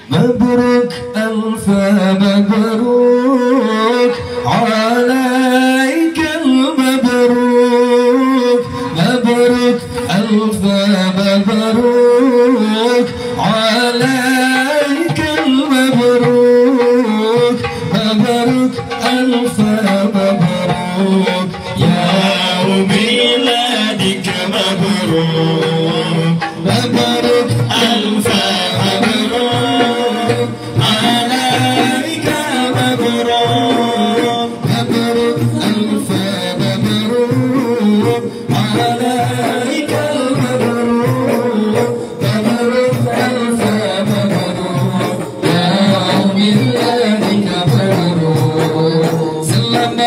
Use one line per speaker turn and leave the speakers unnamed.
مبروك ألف مبروك عليك المبروك، مبروك ألف مبروك عليك المبروك، مبروك ألف مبروك يوم ميلادك مبروك، مبروك ألف مبروك عليك مبروك، مبروك ألف مبروك عليك المبروك، مبروك ألف مبروك يوم ميلادك مبروك. سلم